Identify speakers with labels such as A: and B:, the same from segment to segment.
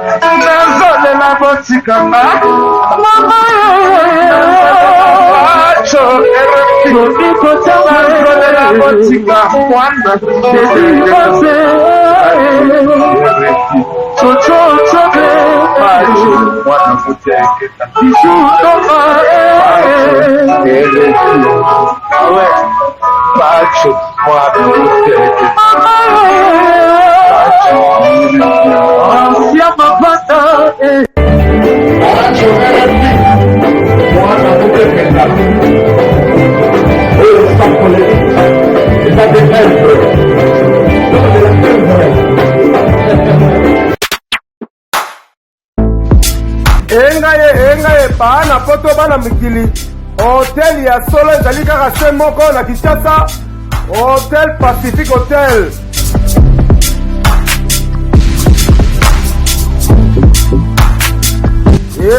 A: nazole la botikanga mama acho nazole la botika mwana chochote acho mwana muteketa ishutoma awe acho mwana muteketa asia mapata acho mwana muteketa engaye bana poto bana mikili hotel ya solo ezali kaka se moko na Kinshasa Hotel Pacific Hotel.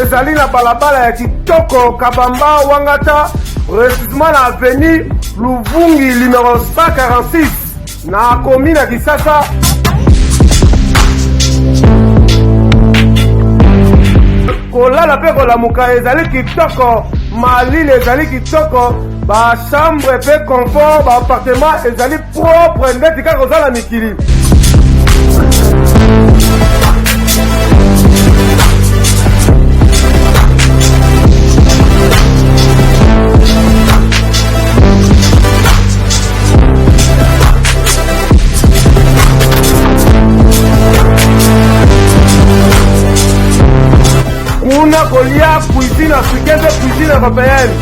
A: Ezali na balabala ya kitoko Kabamba Wangata, précisément na avenue Luvungi numéro 146 na commune ya Kinshasa. Kolala pe kolamuka ezali kitoko, malile ezali kitoko, ba chambre pe confort, ba appartement ezali propre ndeti kaka kozala mikili. Kuna kolia cuisine africaine et cuisine européenne.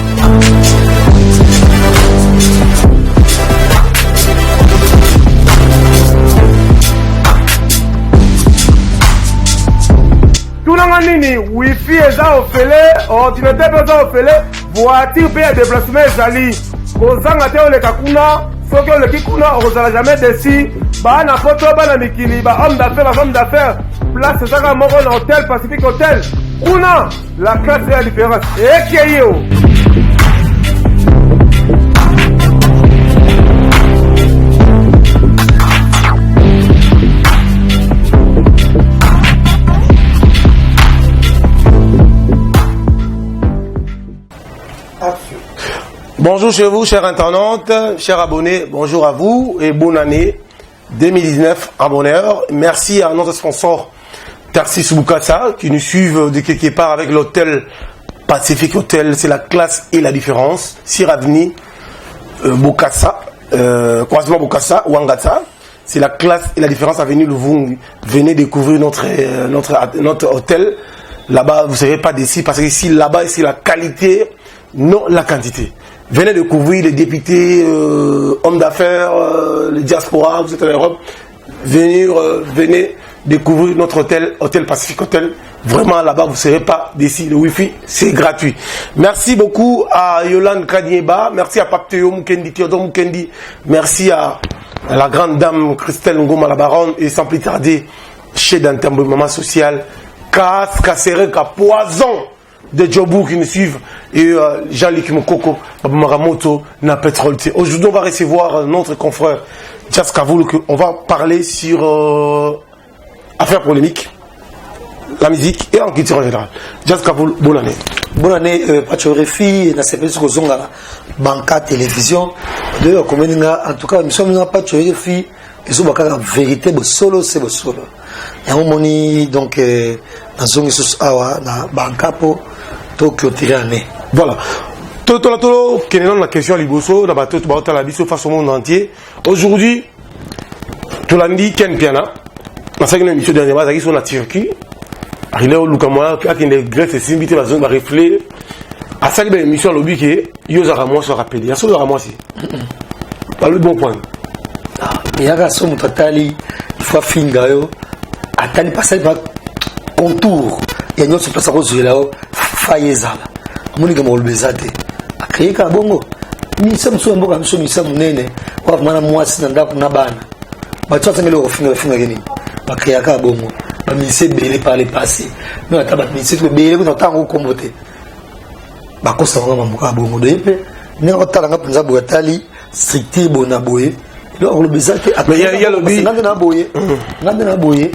A: Tunanga nini wifi eza ofele, ordinateur eza ofele, voiture pe ya déplacement ezali. Kozanga te oleka kuna, soki oleki kuna ozala jamais déçu. Bana poto bana mikili, ba homme d'affaires, femme d'affaires. Place ezaka moko na Hotel Pacific Hotel. Una, la classe est la différence. Et qui est où?
B: Bonjour chez vous, chers internautes, chers abonnés, bonjour à vous et bonne année 2019 en bonheur. Merci à notre sponsor Tarsis Bukasa qui nous suivent de quelque part avec l'hôtel Pacific Hotel. C'est la classe et la différence. Sir Avenue Bukasa, croisement Bukasa, Wangata. C'est la classe et la différence avenue Luvungi. Venez découvrir notre hôtel. Là-bas, vous ne serez pas déçus parce que ici, là-bas, c'est la qualité, non la quantité. Venez découvrir les députés, hommes d'affaires, les diasporas, vous êtes en Europe. Venez découvrir notre hôtel, Hôtel Pacific Hotel. Vraiment, là-bas, vous ne serez pas déçus. Le Wi-Fi, c'est gratuit. Merci beaucoup à Yolande Kadieba. Merci à Papteo Mukendi, Théodore Mukendi. Merci à la grande dame Christelle Ngoma, la baronne. Et sans plus tarder, chez Dantembo, maman sociale, Kassere, Poison de Djobou qui nous suivent. Et Jean-Luc Mokoko, Babu Maramoto, na pétrole. Aujourd'hui, on va recevoir notre confrère Jazz Kavoul. On va parler sur affaires polémiques, la musique et en culture en général. Jazz Kavoul, bonne année.
C: Bonne année, Pachorefi, na CPS Kozonga, Banca Télévision. D'ailleurs, en tout cas, nous sommes pas Pachorefi, ils ont la vérité, solo, c'est solo. Il y a un moment, donc, dans Zongi Awa, na Banca Po, Tokyo Tirane.
B: Voilà. Toto, qui est dans la question à Liboso, la bateau, la biso face au monde entier. Aujourd'hui, tout l'an dit, Ken Piana. Dans cette émission dernièrement, ils sont en Turquie. Il est au Lukamoa, qui a une Grèce, c'est invité à la reflet. À cette émission, le but est, il y a un mois se rappeler. Il y a un mois aussi. Pas le bon point.
C: Il y a un son totali, il faut finir. Attends, passer par contour. Il y a une autre place à rejoindre là-haut. Faïezala. Monique m'a oublié ça. A créé qu'à bongo. Ni sommes sur un bon comme nous sommes nés. Ou à mana moi si n'anda pour nabana. Bah tu as tenu le refus gagné. Bah créé qu'à bongo. Bah ministre belé par les passés. Nous attends bah ministre belé nous attend au comboté. Bah qu'on s'en va m'amuka bongo de épée. Ni on attend l'anga pour nous tali stricté bonaboé. Mais il y a le but. N'anda na boye.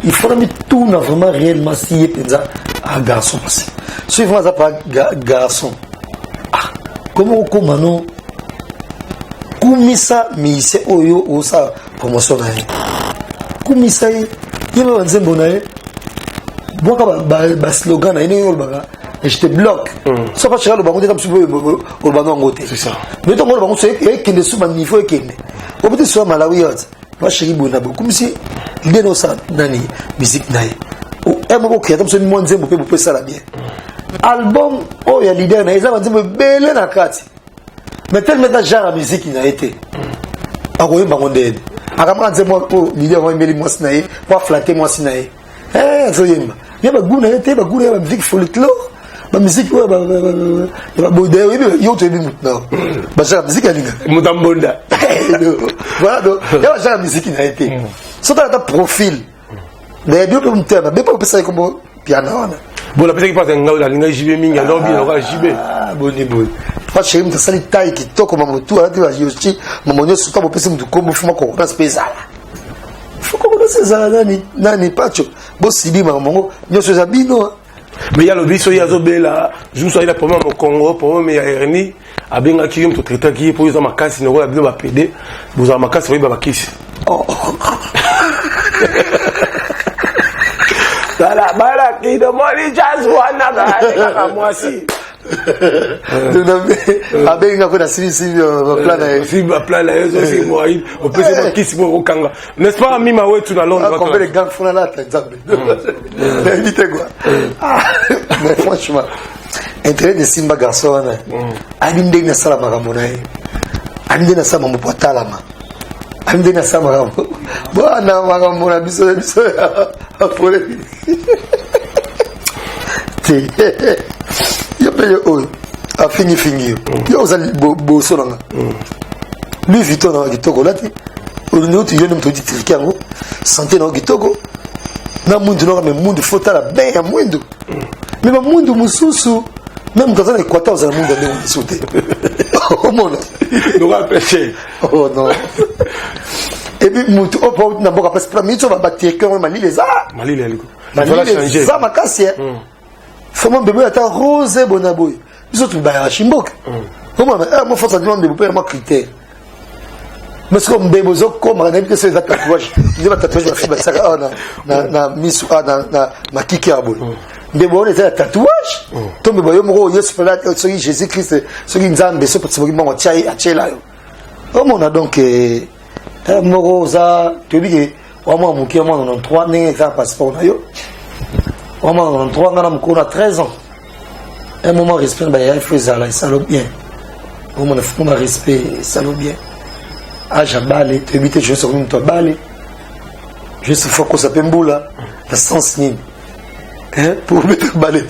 C: il faut tout vraiment réellement si il un garçon passé. Si vous n'avez pas garçon, comment non? Kumisa mise oyo osa promotion na ye. Kumisa ye yeba nzembo na ye. Boka ba slogan na ye baga et je te bloque. Ça pas cher le bango comme si au bango ngote. C'est ça. Mais donc le bango c'est qui ne sous niveau et qui ne. Au bout soit Malawi yot. Pas chéri bonabo comme si il no ça nani musique na ye. O emo ko comme si mo nzembo pe ça la bien. Album oh ya leader na eza nzembo belé na kati. Mais tellement de genre de musique il a été. Aroye bangonde. Akama nzembo pour leader wa mbeli mwasi na ye, pour flatter mwasi na ye. Zoyemba. Ya ba guna été ba guna ba musique folklore. Ba musique wa ba bodé yo to bi mutna. Ba genre musique alinga.
B: Mutambonda.
C: Voilà donc ya genre de musique il a été. So ta profil. Mais bien pour mutema, bien pour penser comme piano.
B: Bon la personne qui passe ngao la linga jibe minga ndo bi na jibe.
C: Boni boy. Pas chez moi ça taille qui toque comme moto à tu yoshi mamonyo suka bopesi mtu kombo fuma ko na spécial. Faut comme ça nani pacho. Bo sibi mamongo nyoso za bino.
B: Mais ya lobiso ya zobela, je suis là pour moi au Congo, pour moi ya Erni, abenga ki mtu traiter ki pour za makasi no la bino ba PD, boza makasi ba bakisi.
C: Oh.
B: Bala ki de moni jazz wana ga moi si.
C: Abenga ko na si plan na
B: aussi moi au peut se qui si mo kanga n'est-ce pas mima wetu na Londres
C: quand les gars font là exemple évitez quoi mais franchement intérêt de Simba garçon alinde na sala makamona alinde na sama mopotalama alinde na sama makamona bwana makamona biso apole yo paye oyo a fini yo ozali boso nanga lui Vuitton na kitoko lati olino tu yone mto ditriki yango santé na kitoko na mundu na me mundu fotala ben ya mundu mais ba mundu mususu même quand on est équateur ozali mundu nde mususu oh mon
B: no va pêcher
C: oh non et puis mutu opo na boka parce que mito ba bateke on mali les
B: aliko
C: voilà changer ça makasi Comment bébé attend rose bonaboy. Ils ont tout bail chimbok. Comment moi faut ça demande bébé moi critère. Mais c'est comme bébé comme on a dit que c'est des tatouages. Il y a des tatouages la fille ça na miss na ma kiki abol. Bébé on était tatouage. Tom bébé yo mo yesu pela celui Jésus Christ celui nzambe so petit mo tchai achela yo. Comme on a donc moroza tu dis que wa moi mon qui moi 93 né ça passeport na yo. On a 13 ans. Un moment, respect, il faut ça, ça va bien. On a respect, ça va bien. Ah, j'ai balé, tu habites, je suis sur une toile balé. Je suis fort qu'on s'appelle Mboula, la sens ni. Pour mettre balé.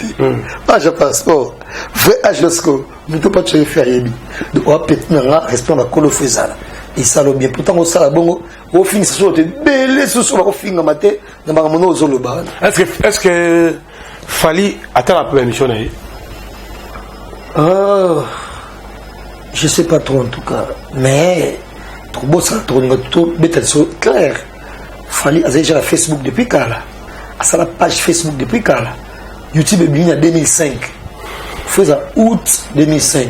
C: Ah, j'ai passeport. Vrai âge de score. Je ne peux pas te faire yébi. Donc, on va péter, respect, on va coller au ça. Et ça va bien. Pourtant, on s'en a bon. Au fin, c'est sûr, tu es belé, c'est sûr, on va finir matin.
B: Est-ce que Fali attend la première émission?
C: Je ne sais pas trop en tout cas. Mais, trop beau ça, trop clair. Fali a déjà la Facebook depuis quand là? A la page Facebook depuis quand là? YouTube est venu en 2005. Faisant août 2005.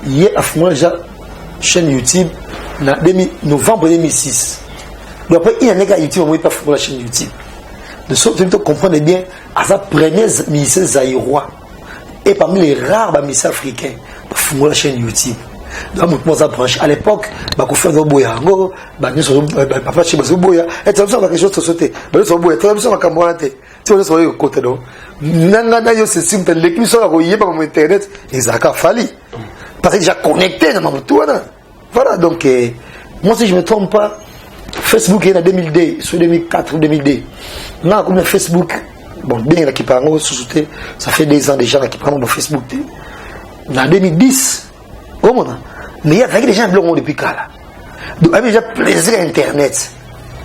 C: Hier, à fond, déjà, chaîne YouTube, novembre 2006. Donc après, il y a un gars YouTube, on ne peut pas faire la chaîne YouTube. De sorte que vous comprenez bien, à sa première ministère zaïrois, et parmi les rares ministères africains, pour faire la chaîne YouTube. Donc, moi, ça branche. À l'époque, bah, qu'on fait des boya, papa chez Boya, et tu as besoin de quelque chose de sauter. Tu as besoin de cambrante. Tu as besoin de côté, non? Nanga, c'est simple. Les clients sont envoyés par mon internet, ils ont fallu. Parce que j'ai connecté dans mon tour. Voilà, donc, moi, si je ne me trompe pas, Facebook est en 2002, sur 2004 ou 2002. Là, comme Facebook, bon, bien qui parlent, ça fait des ans déjà qui parlent de Facebook. En 2010, au moment, mais il y a des gens blancs depuis là. Donc, il y a déjà plaisir à Internet.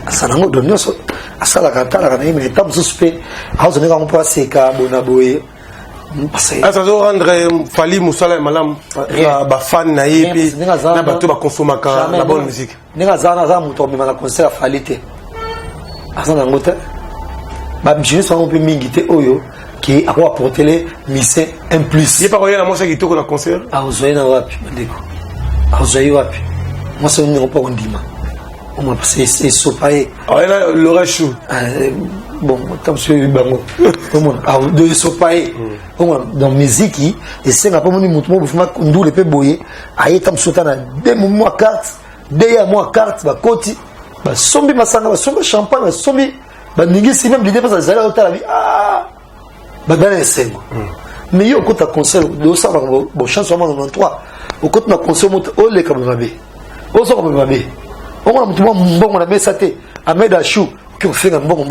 C: Ça n'a pas donné ça, la carte, mais comme suspect, on peut passer à Bonaboé.
B: Ça doit rendre Fali Moussala Malam, ba fan na yepi, na bato ba consommer la bonne musique.
C: Nenga zana za muto me na concert Fali te. Azana ngote. Bah, je suis un peu mingité oyo qui a apporté les mission un plus.
B: Il n'y a pas rien à moi qui est au concert.
C: Ah, vous voyez, wapi, Bandeko. Ah, vous voyez, wapi. Moi, c'est un numéro pas on dit, moi. C'est sopaé.
B: Ah, là, l'oreille chou.
C: Bon, comme je suis bango. Ah, de sopaé. Dans musique, et c'est un peu mon mouvement, vous faites un double peu boyer. Ah, il tam sotana, deux mois carte, deux mois carte, bah, côté. Bah, sombi masanga, bah, sombi champagne, bah, sombi. Bah, n'igi, si même l'idée, parce que ça allait au la vie. Ah! Bah, dans les scènes. Mais il y a un conseil, de ça, bon, chance, vraiment, 93. Au côté de conseil, oh, les kababé. Oh, ça, kababé. On a un bon, on a mis ça, Ahmed Achou, qui ont fait un bon,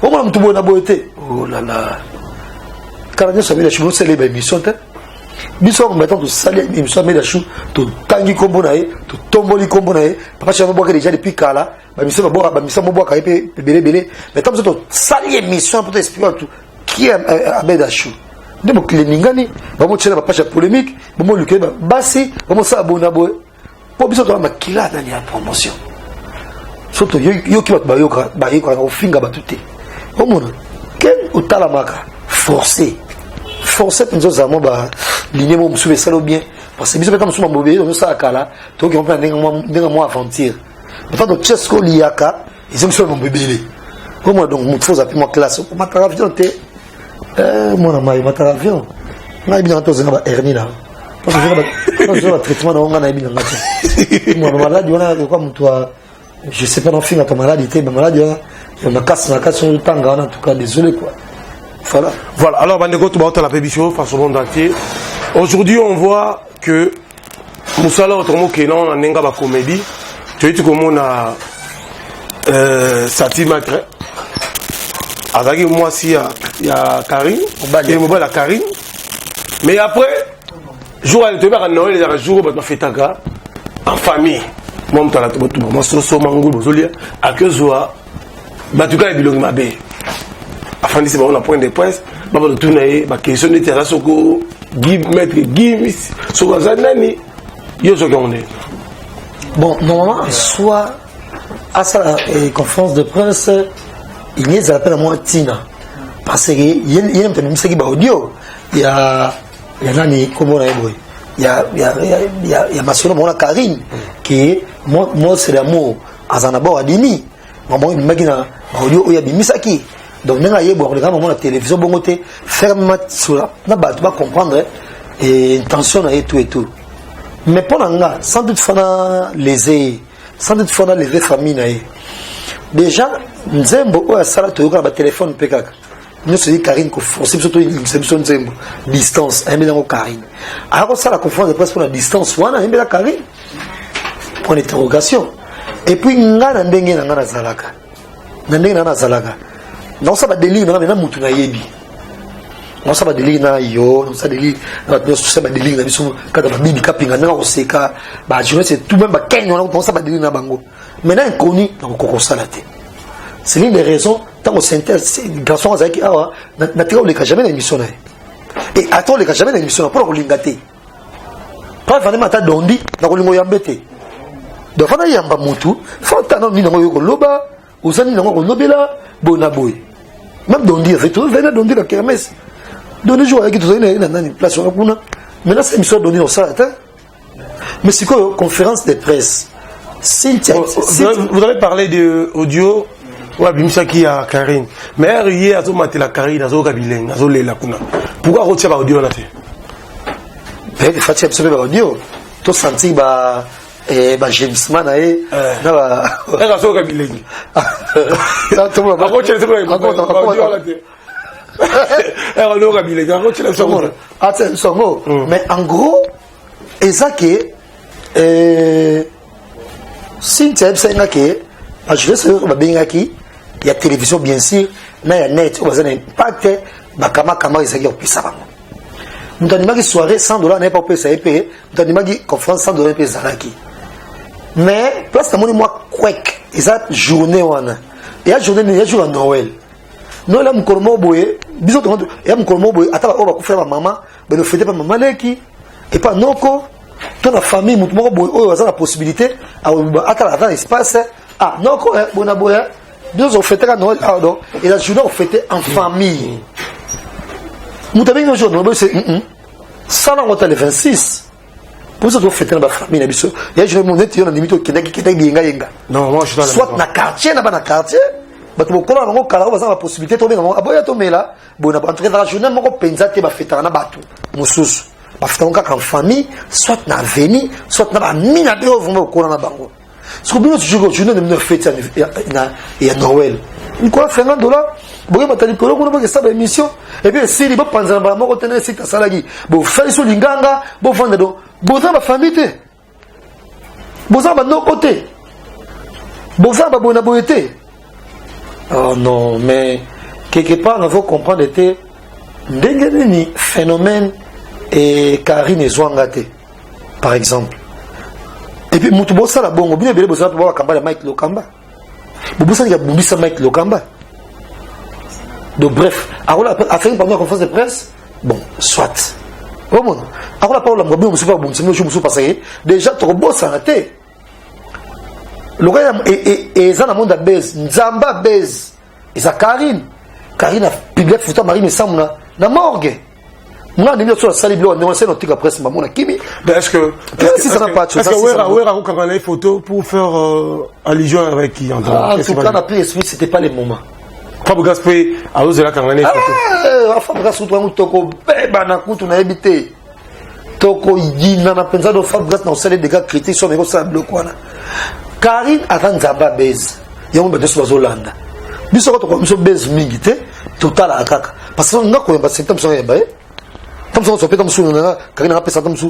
C: on a un tout bon aboité. Oh là là. Car nous sommes Achou, c'est les émissions. Bisous, maintenant, tu salis l'émission Ahmed Achou, tu tangi kombonae, tu tomboli kombonae, papa, je vais boire déjà depuis Kala, bah, monsieur va boire, bah, monsieur va boire, belé. Maintenant, tu salis l'émission pour t'expliquer qui est Ahmed Achou. Donc, les Ningani, bah, moi, tu sais, la page polémique, bah, moi, Lucas, bah, bassi, bah, moi, ça, bon, aboé. Pour bisous, tu vas qui là, dans la promotion. Surtout, yo qui va te bailler quand on finit à battre. Au monde, quel au talamaka, forcé, pour nous avoir bah ligne mon souvé ça bien parce que bisous quand nous sommes mobile nous ça kala toi qui on prend d'un mois aventure de fait de Chesco liaka ils ont sur mon bébé comment donc nous faut appeler moi classe pour ma avion moi na mai ma avion na bien to zanga hernie là parce que j'ai un traitement dans on a bien moi malade on a quoi toi je sais pas non fin ta maladie ma maladie on a casse sur le temps en tout cas désolé quoi.
B: Voilà, alors Bandeko, tu vas la pébition face au monde entier. Aujourd'hui, on voit que Moussala Otomo Kenan, en Nenga comédie, tu as dit comment on a Sati Macre. Avec moi, il y a Karine, il y a Mobile à Karine. Mais après, jour à l'été, à Noël, il y a un jour où on fait taga en famille. Moi, je suis en train de à que Zoa, tu as dit ma bé. Afin de savoir la point de presse, je vais tourner ma question de terrasse au maître Guy, sur la Zanani, il y a ce qu'on est.
C: Bon, normalement, soit à sa conférence de presse, il y a appel à moi Tina. Parce qu'il y a un peu de audio. Il y a Nani, comme on a dit. Il y a ma soeur, mon Karine, qui est, moi, c'est l'amour. À Zanabo, à Dini. Maman, il m'a dit, audio, il y a Bimisaki. Donc, nous avons regardé la télévision, fermement sur la, tu vas comprendre, et intention et tout. Mais pour l'instant, sans doute, il faut léser, sans doute, il faut léser famille. Déjà, nous avons un téléphone, nous sommes Karine, c'est surtout une distance, Karine. Alors, ça, la conférence de presse pour la distance, on a Karine, pour l'interrogation. Et puis, nous avons Zalaka. Non, ça va délire, maintenant, nous avons non, ça va délire, non, ça délire, ça va délire, quand on a mis caping, on sait que, c'est tout même, on ça va délire, maintenant, inconnu, on a salaté. C'est l'une des raisons, tant qu'on s'intéresse, les garçons, on ne jamais dans l'émission. Et attends, on ne jamais dans l'émission, pour le lingater. Pas vraiment, t'as dondi, dans le lingoyambete. Donc, il y a un moutou, il faut que tu aies un loba, ou ça, il y a un lobela, bonaboy. Même dondi, venez dondi la kermesse. Donner jour avec tout ça, il y a une place sur la pouna. Maintenant, c'est une histoire de donner au salat. Mais c'est quoi, conférence de presse?
B: Vous avez parlé d'audio, ouais, Bimsaki à Karine. Mais hier, à maté la Karine, à Zogabileng, à Zolé la Kuna. Pourquoi retirer l'audio là?
C: Ben, il faut absolument l'audio. Tout senti, James Man,
B: à Zogabileng.
C: Mais en gros, et ça qui si tu sais que je vais sur il y a télévision bien sûr, mais il y a net, on va un impact, kama ils ont plus ça. Nous avons dit soirée $100 n'est pas payé ça payer, nous avons dit conférence $100 payé Zaraki. Mais place de moi quake, et ça journée on a. Et la journée il y a jour à Noël. Noël am kolmo boye, bisous et am kolmo boye, attends on va faire ma maman, ben ne fêtez pas maman leki et pas noko. Dans la famille, nous avons la possibilité, attends, espace, non, bon, Nous on fêtait à Noël, pardon, et la journée on fêtait en famille. Nous avons une journée, c'est ça on a le 26. Pour ça on fêtait dans la famille, il y a une journée qui est limite qui est
B: Non, moi je suis dans
C: soit dans quartier, dans le quartier. Bah tu vois on a la possibilité de tomber dans aboya tomber là bon on entrer dans la journée on pensa que va fêter na batu mususu ba fêter en famille soit na avenue soit na mina de vraiment ko na bango ce que bien je journée de fête na Noël il quoi $50 bon ba tali ko ko ba ça émission et puis si il va penser ba moko tenir c'est ça là bon faire sur linganga bon vendre do bon ça ba famille te bon ça ba no côté bon ça ba bona boité. Oh non, mais quelque part, il faut comprendre que le phénomène et Karine Zouangate, par exemple. Et puis, Moutoubo, ça, la bonne, bien, bien, ça, pour voir Mike Lokamba. Boubou, ça, il y a Boubou, ça, Mike Lokamba. Donc, bref, alors, après une conférence de presse, bon, soit. Au monde. Alors, la parole, je ne sais pas, je ne sais pas, déjà, tu as ça, la tête. Le roi et ça dans le monde à Bez, Nzamba Bez, et ça Karine a publié photo Marine Samuna, la morgue. Moi, on est mis sur la salle bleue, on est notre presse, maman a Kimi.
B: Est-ce que
C: ça n'a pas de chose?
B: Est-ce que où est-ce qu'on a les photos pour faire allusion avec qui en
C: tout cas, on a pris esprit, c'était pas les moments.
B: Fab Gaspé, à l'ose de la caméra les photos.
C: Fab Gaspé, tout le monde toko, bébana, on a habité. Toko, il n'a pas pensé de Fab Gaspé dans la salle des gars critiques sur les salle bleue, quoi. Karine attend Nzamba Bez. Il y a un peu de choses au Hollande. Mais ce que tu as Bez Mingite, total à Kaka. Parce que nous avons un système sur les bails. Comme ça, on se fait comme ça, Karine a fait ça comme ça.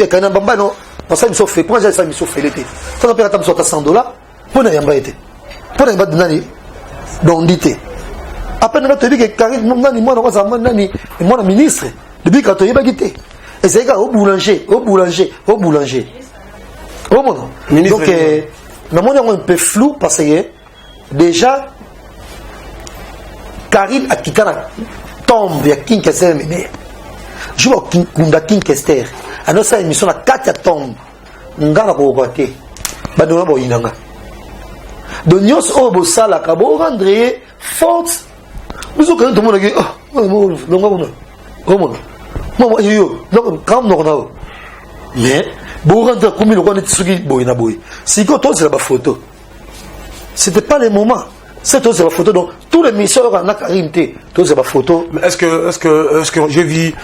C: Karine a Bamba, non. Parce que nous fait, pour ça, nous fait l'été. Ça n'a pas été $100. Pour nous, il y a un été. Pour nous, il y a un été. Donc, dit. Après, nous avons dit que Karine, moi, moi, ministre, depuis quand tu es guité. Et c'est au boulanger. Donc, on est un peu flou parce que déjà, Karine a quitté la tombe de King Kester. Je vois King Kester. À notre émission, la 4 tombe. On a la pauvreté. Badona Boinanga. De Nyos Obosa, la Cabo, André, forte. Nous avons tout le monde qui dit mais bon rentrer comme le roi de Tsugi boyna boy. Si quand on c'est la photo. C'était pas les moments. C'est la photo donc tous les missions en a Karine té. Tout c'est la photo.
B: Mais est-ce que j'ai vu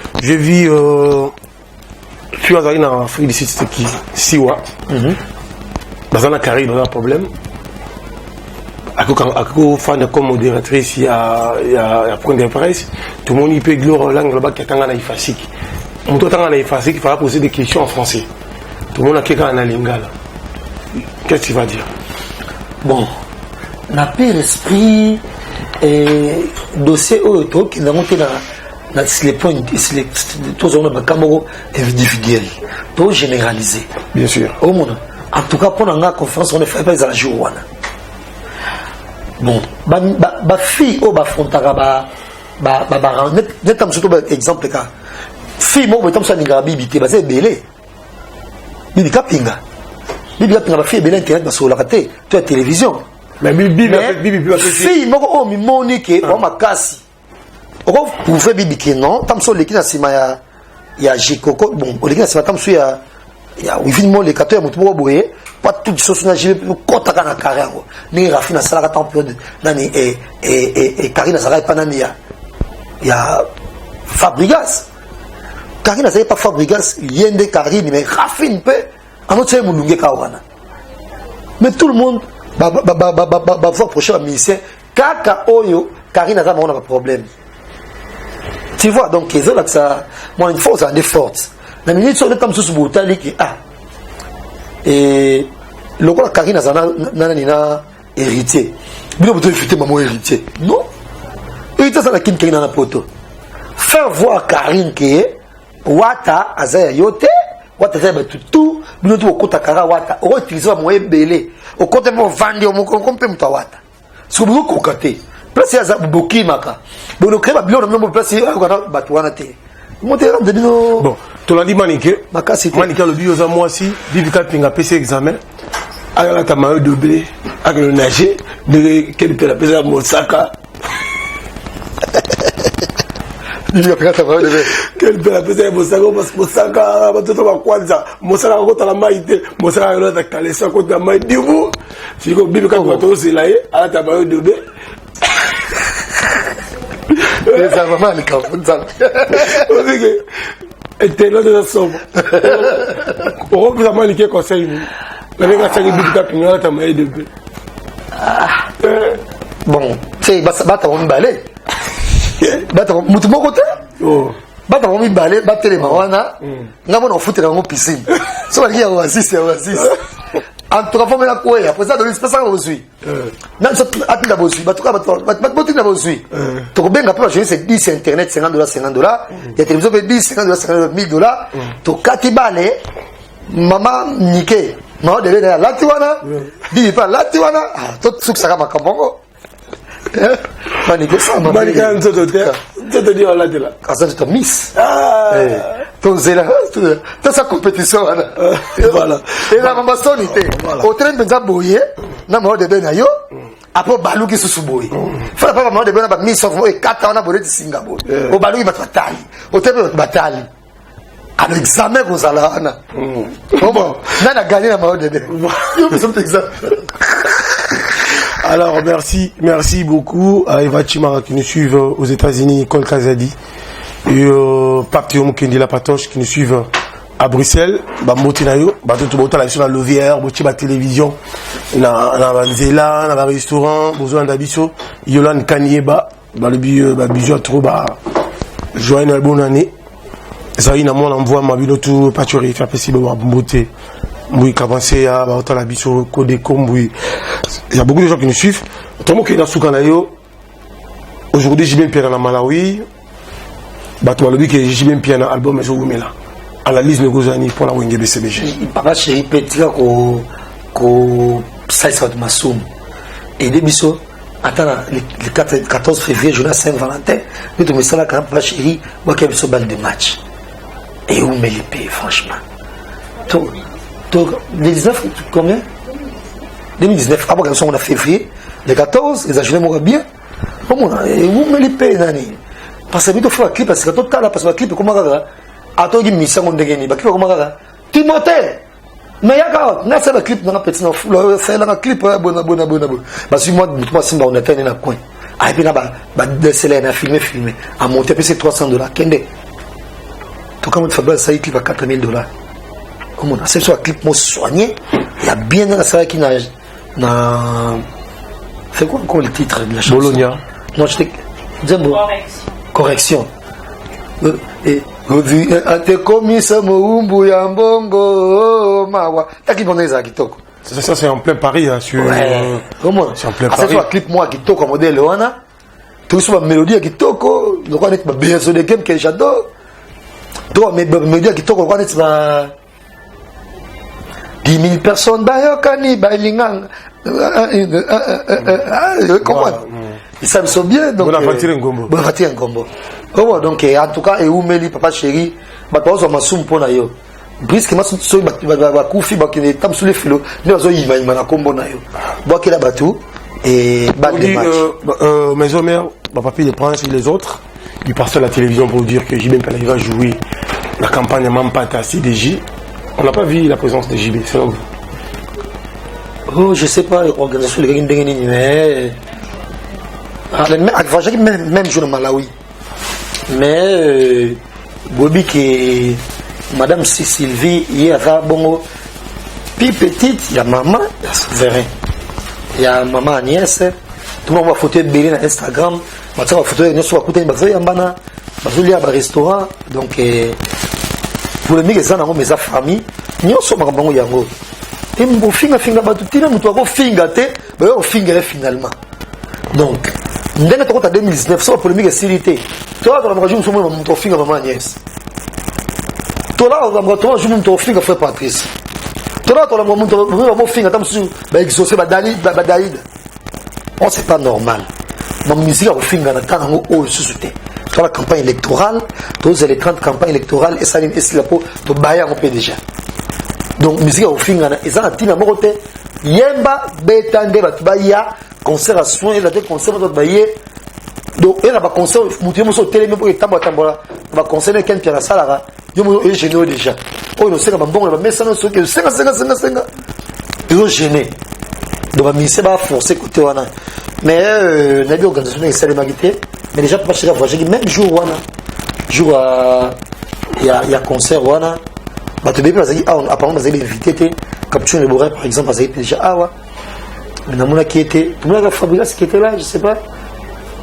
B: tu as dans Afrique du Sud c'était qui Siwa. Dans la Karine on a un problème. À fan comme modératrice il y a point de presse tout le monde il peut gloire langue là-bas qui attend à ifasik. On doit attendre à ifasik il faudra poser des questions en français. Tout le monde a quelqu'un en lingala. Qu'est-ce que tu vas dire?
C: Bon, na pire esprit et dossier auto qui n'a monté dans les points tous on a un camaro individuel, tout généralisé.
B: Bien sûr.
C: Au monde. En tout cas pour la conférence on ne fait pas à la journée. Bon, ba fille au ba frontara ba net am surtout exemple ka fille mo betam sa ninga bibi te ba c'est belé bibi kapinga ba fille belé internet ba so la kate to la télévision
B: mais bibi
C: fille mo o mi monique o makasi o ko pouvez bibi ke non tam so lekina sima ya jikoko bon o lekina sima tam so ya évidemment les kato ya mutu bo boye pas tout chose na jibe kota kana karango ni rafina sala ka temps nani et Karine sala pas nani ya Fabrigas Karine sala pas Fabrigas yende Karine mais rafine pe anote mulunge kawana mais tout le monde va approcher le ministère kaka oyo Karine a vraiment un problème tu vois donc ils ont là ça moi une force en forte la minute sur le comme sous botali qui et le quoi Karine a héritier bien vous devez maman héritier non héritier ça la kin Karine na poto faire voir Karine que wata azaya yote wata zaba tout bien tout kota kara wata o utiliser moyen belé au côté mo vendre au compte mta wata si vous kokate place ya zabuki maka bon le créer bien même place ya batu wana te
B: bon tu l'as dit manique le bio za moi si vivika pinga PC examen Alors ta maillot de blé, avec le nager, de quel peut l'appeler ça Mosaka.
C: Il y a pas ta maillot de blé.
B: Quel peut l'appeler ça Mosaka parce que Mosaka, tout le monde kwanza. Mosaka contre la maïté, Mosaka contre la calessa contre la maïté. Dis-vous, si vous bibi quand vous c'est là, alors ta maillot de blé.
C: Les Allemands les campagnes ça.
B: On dit que était là de la somme. On peut vraiment liquer conseil. La nègre a sali bibi quand on a ta maillot de blé.
C: Bon, c'est bata on balai. Bata mutu moko te.
B: Oh.
C: Bata on balai, bata les mawana. Ngamo na foot dans piscine. So ali ya oasis. En tout cas, faut me la couer. Après ça, dans l'espace, on va suivre. Même si on a tout d'abord suivre, on va suivre. Tu bien après, c'est 10 Internet, $50, $50. Il y a télévision qui 10, $50, $50, $1000. Tu as 4 balles, maman niqué. Maman devait aller à la Tiwana. Dis pas la Tiwana. Ah, tout ce que ça va m'accompagner. Manique ça, maman.
B: Manique un tout autre. Tu te dis, on l'a dit là.
C: Quand ça, tu te miss.
B: Ah.
C: Ton zéla, toute sa compétition.
B: Voilà.
C: Et la maman sonité. Au train de Zaboye, na maman de Benayo, après Balou qui se souboye. Faut pas maman de Benayo, mis sauf et 4 ans à Boré de Singapour. Au Balou, il va te bataille. Au train de bataille. À l'examen, vous allez là. Bon, on a gagné la maman de Benayo.
B: Alors, merci beaucoup à Eva Chimara qui nous suivent aux États-Unis, Nicole Kazadi, et Pape Théo Kendi La Patoche qui nous suivent à Bruxelles. Motinayo, tout la sur la Louvière, la télévision, na Banzela, na restaurant, besoin d'Abisso, Yolan Kanieba, le bijou à trop, joyeux et bonne année. Ça y est, on envoie ma bilotou, pâturerie, faire possible, beauté. Oui, qu'avancer à la biso, Kodecom, oui. Il y a beaucoup de gens qui nous suivent. Tout le monde qui est dans Soukanayo, aujourd'hui, j'ai bien pierre dans Malawi. Bateau Malobi qui est j'ai bien pierre dans l'album, mais je vous mets là. À la liste, Negozani pour la Wenge BCBG.
C: Papa chéri, petit là, qu'on ça de Massoum. Et des bisous, attends, le 14 février, journée Saint-Valentin, nous te mettons là, quand papa chéri, moi qui ai besoin de match. Et où met l'épée, franchement. Donc, 2019, combien 2019, après on a février, les 14, les agents m'auraient bien. Comment et où me les paye, Nani? Parce que il faut un clip, parce que tout le temps, parce que le clip, comment ça? Attends, il me semble qu'on dégaine, le clip, comment ça? Timothée! Mais il y a quand même, c'est le clip, dans la petite, c'est le clip, bon. Parce que moi, Simba, on était dans le coin. Ah, et puis là, on a filmé, à monter, puis c'est $300. Kende. Tout comme tu fais ça, il clip à $4000. Comment on a c'est sur un clip soigné, il y a bien dans la salle qui n'a. C'est quoi encore le titre de la chanson?
B: Bologna.
C: Non, je t'ai. Correction. Et revu à tes commis, ça me yambongo, mawa. T'as qui bonne ça qui toque?
B: Ça, c'est en plein Paris, hein, sur.
C: Comment?
B: C'est en plein
C: Paris. C'est sur un clip, moi, qui toque en modèle, Loana. Tout sur ma mélodie qui toque, donc on est ma bien sur des games que j'adore. Toi, mais mélodie qui toque, on est ma. 10 000 personnes, Bayokani, Baylingang. Comment? Ils savent bien.
B: Bonaventure Ngombo.
C: Bonaventure Ngombo. Donc, en tout cas, et où Meli, papa chéri, on m'a soum pour nayo. Brisque, ma soum, koufi, qui est tam sous les filos, nous avons eu un combo nayo. Bois qui la batou, et bat les matchs.
B: Mes mères, ma papi les prend sur les autres. Il passe à la télévision pour dire que JB Mpela va jouer la campagne à Mampata CDJ. On n'a pas vu la présence de JB, c'est là où.
C: Oh, je sais pas, l'organisation de l'Organisation, mais. Même jour au Malawi. Mais. Bobby qui. Madame Sylvie, il y a bon. Puis petite, il y a maman, il y a souverain. Il y a maman Agnès. Tout le monde va photo belé sur Instagram. Maintenant, on va photo Agnès, on va écouter un restaurant. Donc. Pour les migrants, dans mes familles, nous sommes en train de faire. Et nous finga batutina, nous avons finga te, mais on finga finalement. Donc, nous avons en 2019, ça pour les migrants sérité. Toi, on va jouer mon finga maman Agnès. Toi, on va jouer mon finga frère Patrice. Toi, on va jouer mon finga tam sur exaucer Daïd. Oh, c'est pas normal. Ma musique a finga na tango au sous-souté. Dans la campagne électorale, tous les 30 campagnes électorales, et ça, et la peau, tu bailles en paix déjà. Donc, musique au fin, et ça, tu as yemba betande batubaya concert à soin et la concert de baye donc il y a pas concert mutumo so télé pour tambola ba concert ne ken pia sala yo mo gêné déjà oh no seka bambongo ba mesa no so que 5 ils ont gêné donc ba mise ba forcer côté wana mais na bi organisation et celle magité mais déjà pas chez voyager même jour wana jour il y a concert wana ba te bébé bazaki apparemment bazali invité capture le Boré par exemple bazali déjà awa mais on a qui était tout le monde a Fabregas qui était là je sais pas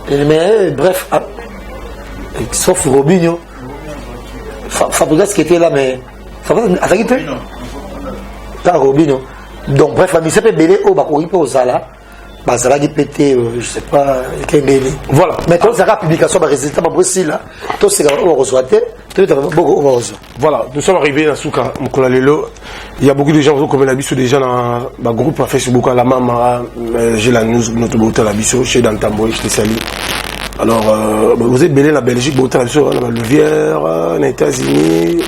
C: mais bref sauf Robinho Fabregas qui était là mais Fabregas a été pas Robinho donc bref la mise peut belé au bakori pour Zala bazala qui pété je sais pas quel belé
B: voilà
C: mais quand ça la publication ba résultat ba aussi là tout c'est on reçoit
B: voilà, nous sommes arrivés à Souka, Moukolalelo. Il y a beaucoup de gens qui ont l'habitude déjà dans le groupe Facebook à la maman. J'ai la news, notre beauté à la biso, chez Dantamboy, je te salue. Alors, vous êtes belé la Belgique, beauté à la biso, la Louvière, les États-Unis,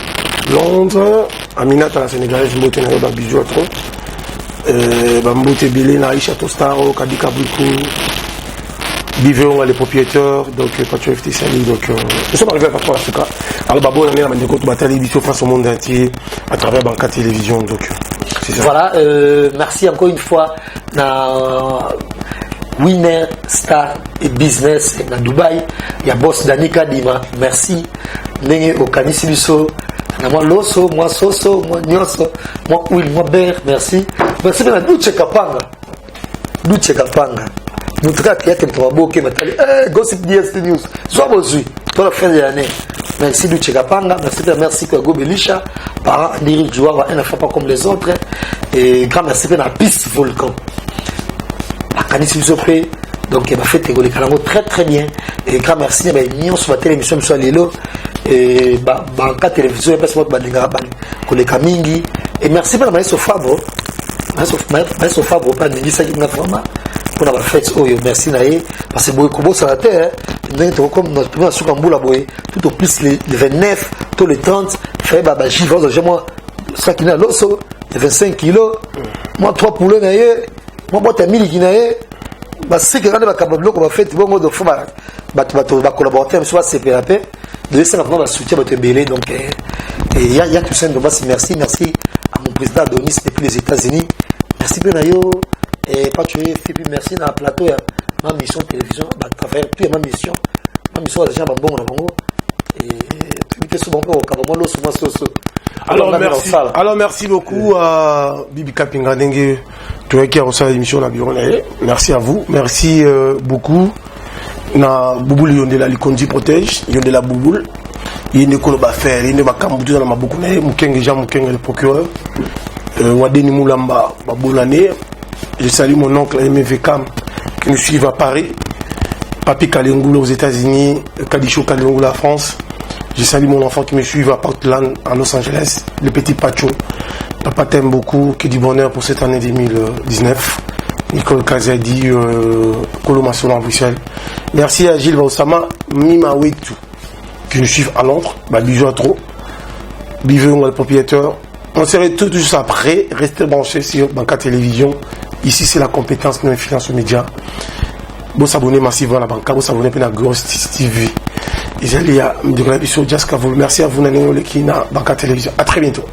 B: Londres, Aminata, la Sénégalaise, beauté à la biso à trop. Beauté belé, la Aïcha Tostaro, Kadika Boukou. Bivons les propriétaires, donc Patio FT Sali, donc nous sommes arrivés à Patio Africa. Alors Babo, on est à Mandeko, bataille l'émission face au monde entier à travers Banca Télévision, donc c'est ça.
C: Voilà, merci encore une fois na Winner Star et Business na Dubaï. Il y a boss Danika Dima, merci. Nenge Okanisi Biso, na moi Loso, moi Soso, moi Nyoso, moi Will, moi Ber, merci. Merci na Duce Kapanga. Duce Kapanga. Nous traitons de beaucoup de Gossip DST News. Soit aujourd'hui, pour la fin de l'année. Merci Duce Kapanga, merci pour Go Belisha, parents Andiri Jouara, un enfant pas comme les autres. Et grand merci pour la piste Volcan. La Canis Bisopé, donc il m'a fait les canaux très très bien. Et grand merci à Mignon sur la télévision, sur Lilo. Et Banca Télévision, parce que les Kamingi. Et merci pour la Maïso Favre. Maïso Favre, pas de Nissa qui m'a vraiment. Pour la fête, oh, merci Naé, parce que Boy sur la terre, comme notre premier souk en boule à Boy, tout au plus les 29, tous les 30, fait Baba Givos, j'ai moi 100 kilos à l'osso, les 25 kilos, moi 3 poulets Naé, moi 1000 qui Naé, c'est que quand on va capable qu'on va faire, bon, de fou, va collaborer, mais soit c'est PAP, de ça, on va soutenir votre belé, donc, il y a tout ça, donc, merci à mon président Adonis depuis les États-Unis, merci Benayo. Et pas tu es fait merci dans le plateau ma mission télévision à travers toute ma mission les gens bon et tu es souvent au Cameroun
B: alors merci beaucoup à Bibi Kapinga Dengue toi qui a reçu l'émission la bureau merci à vous merci beaucoup na Bouboul Yondela Likondi protège Yondela Bouboul il ne connaît pas faire il ne va pas dans ma beaucoup Mukenge Jean Mukenge le procureur Wadeni Moulamba Babonane. Je salue mon oncle MVCAM qui nous suit à Paris, Papi Kalengoula aux États-Unis, Kadicho Kalengoula en France. Je salue mon enfant qui me suit à Portland, à Los Angeles, le petit Pacho. Papa t'aime beaucoup, qui du bonheur pour cette année 2019. Nicole Kazadi, Kolo Massola en Bruxelles. Merci à Gilles Vaosama, Mima Wetu, qui nous suivent à Londres, bisous à trop. Biveux, le propriétaire. On serait tout juste après, restez branchés sur Banca Télévision. Ici, c'est la compétence de l'influence aux médias. Vous s'abonnez massivement à la banque, vous s'abonnez à la Grosse TV. Merci à vous, Nanéo Lekina, Banca Télévision. À très bientôt.